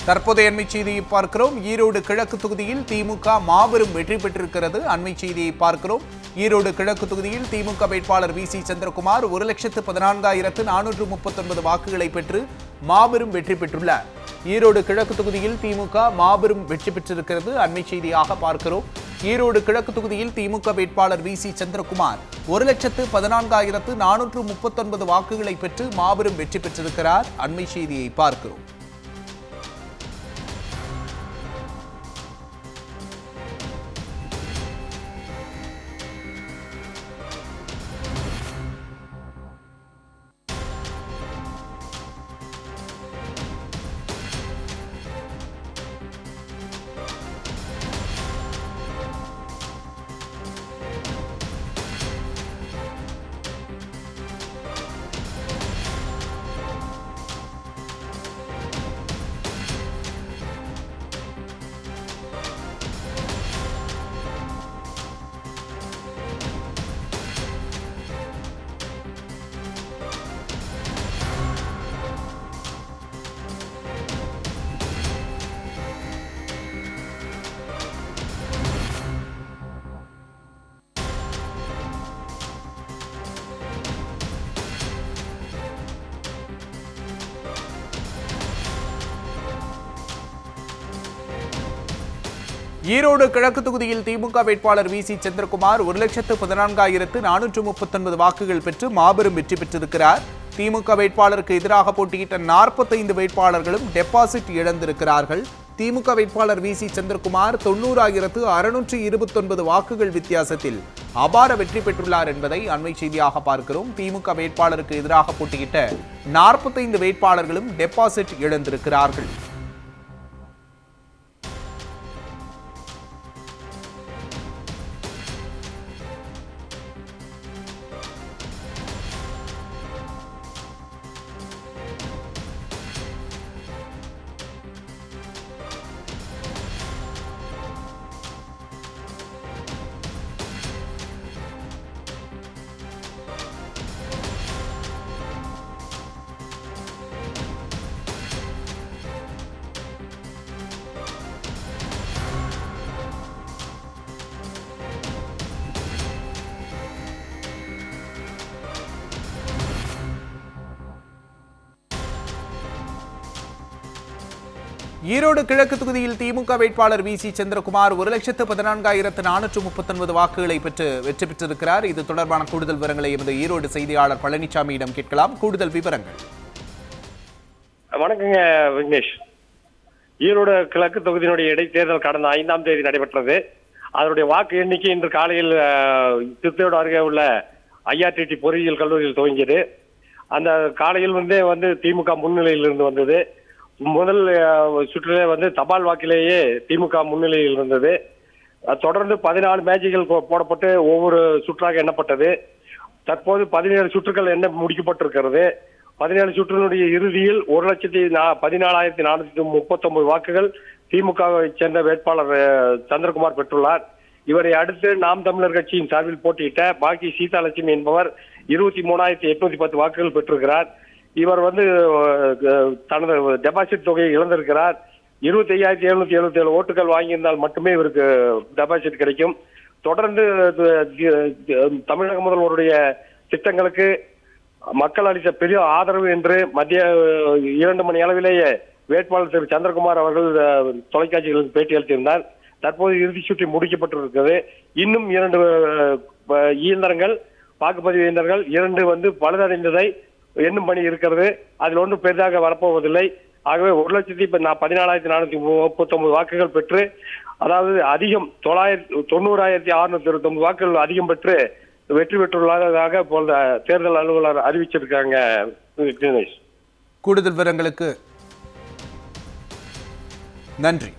தற்போதைய அண்மை செய்தியை பார்க்கிறோம். ஈரோடு கிழக்கு தொகுதியில் திமுக மாபெரும் வெற்றி பெற்றிருக்கிறது. அண்மை செய்தியை பார்க்கிறோம். ஈரோடு கிழக்கு தொகுதியில் திமுக வேட்பாளர் வி.சி. சந்திரகுமார் 1,14,439 வாக்குகளை பெற்று மாபெரும் வெற்றி பெற்றுள்ளார். ஈரோடு கிழக்கு தொகுதியில் திமுக மாபெரும் வெற்றி பெற்றிருக்கிறது. அண்மை செய்தியாக பார்க்கிறோம். ஈரோடு கிழக்கு தொகுதியில் திமுக வேட்பாளர் வி.சி. சந்திரகுமார் 1,14,439 வாக்குகளை பெற்று மாபெரும் வெற்றி பெற்றிருக்கிறார். அண்மை செய்தியை பார்க்கிறோம். ஈரோடு கிழக்கு தொகுதியில் திமுக வேட்பாளர் வி.சி. சந்திரகுமார் 1,14,439 வாக்குகள் பெற்று மாபெரும் வெற்றி பெற்றிருக்கிறார். திமுக வேட்பாளருக்கு எதிராக போட்டியிட்ட 45 வேட்பாளர்களும் டெபாசிட் இழந்திருக்கிறார்கள். திமுக வேட்பாளர் வி.சி. சந்திரகுமார் 90,629 வாக்குகள் வித்தியாசத்தில் அபார வெற்றி பெற்றுள்ளார் என்பதை அண்மை செய்தியாக பார்க்கிறோம். திமுக வேட்பாளருக்கு எதிராக போட்டியிட்ட 45 வேட்பாளர்களும் டெபாசிட் இழந்திருக்கிறார்கள். ஈரோடு கிழக்கு தொகுதியில் திமுக வேட்பாளர் வி.சி. சந்திரகுமார் 1,14,439 வாக்குகளை பெற்று வெற்றி பெற்றிருக்கிறார். இது தொடர்பான கூடுதல் விவரங்களை எமது ஈரோடு செய்தியாளர் பழனிசாமியிடம் கேட்கலாம். கூடுதல் விவரங்கள். வணக்கங்க விக்னேஷ். ஈரோடு கிழக்கு தொகுதியினுடைய இடைத்தேர்தல் கடந்த 5ஆம் தேதி நடைபெற்றது. அதனுடைய வாக்கு எண்ணிக்கை இன்று காலையில் திருத்தையோடு அருகே உள்ள ஐஆர்டிடி பொறியியல் கல்லூரியில் துவங்கியது. அந்த காலையில் திமுக முன்னிலையில் இருந்து வந்தது. முதல் சுற்றிலே தபால் வாக்கிலேயே திமுக முன்னிலையில் இருந்தது. தொடர்ந்து 14 மேஜைகள் போடப்பட்டு ஒவ்வொரு சுற்றாக எண்ணப்பட்டது. தற்போது 17 சுற்றுகள் எண்ண முடிக்கப்பட்டிருக்கிறது. 17 சுற்றினுடைய இறுதியில் 1,14,439 வாக்குகள் திமுகவை சேர்ந்த வேட்பாளர் சந்திரகுமார் பெற்றுள்ளார். இவரை அடுத்து நாம் தமிழர் கட்சியின் சார்பில் போட்டியிட்ட பாக்கி சீதாலட்சுமி என்பவர் 23,810 வாக்குகள் பெற்றிருக்கிறார். இவர் தனது டெபாசிட் தொகையை இழந்திருக்கிறார். 25,777 ஓட்டுகள் வாங்கியிருந்தால் மட்டுமே இவருக்கு டெபாசிட் கிடைக்கும். தொடர்ந்து தமிழக முதல்வருடைய திட்டங்களுக்கு மக்கள் அளித்த பெரிய ஆதரவு என்று மத்திய 2 மணி அளவிலேயே வேட்பாளர் திரு சந்திரகுமார் அவர்கள் தொலைக்காட்சிகளுக்கு பேட்டி அளித்திருந்தார். தற்போது இறுதி சுற்றி முடிக்கப்பட்டிருக்கிறது. இன்னும் 2 இயந்திரங்கள், வாக்குப்பதிவு இயந்திரங்கள் 2 பழுதடைந்ததை எண்ணும் பணி இருக்கிறது. அதில் ஒன்றும் பெரிதாக வரப்போவதில்லை. ஆகவே 1,14,439 வாக்குகள் பெற்று, அதாவது அதிகம் 90,629 வாக்குகள் அதிகம் பெற்று வெற்றி பெற்றுள்ளதாக தேர்தல் அலுவலர் அறிவிச்சிருக்காங்க. கூடுதல் விவரங்களுக்கு நன்றி.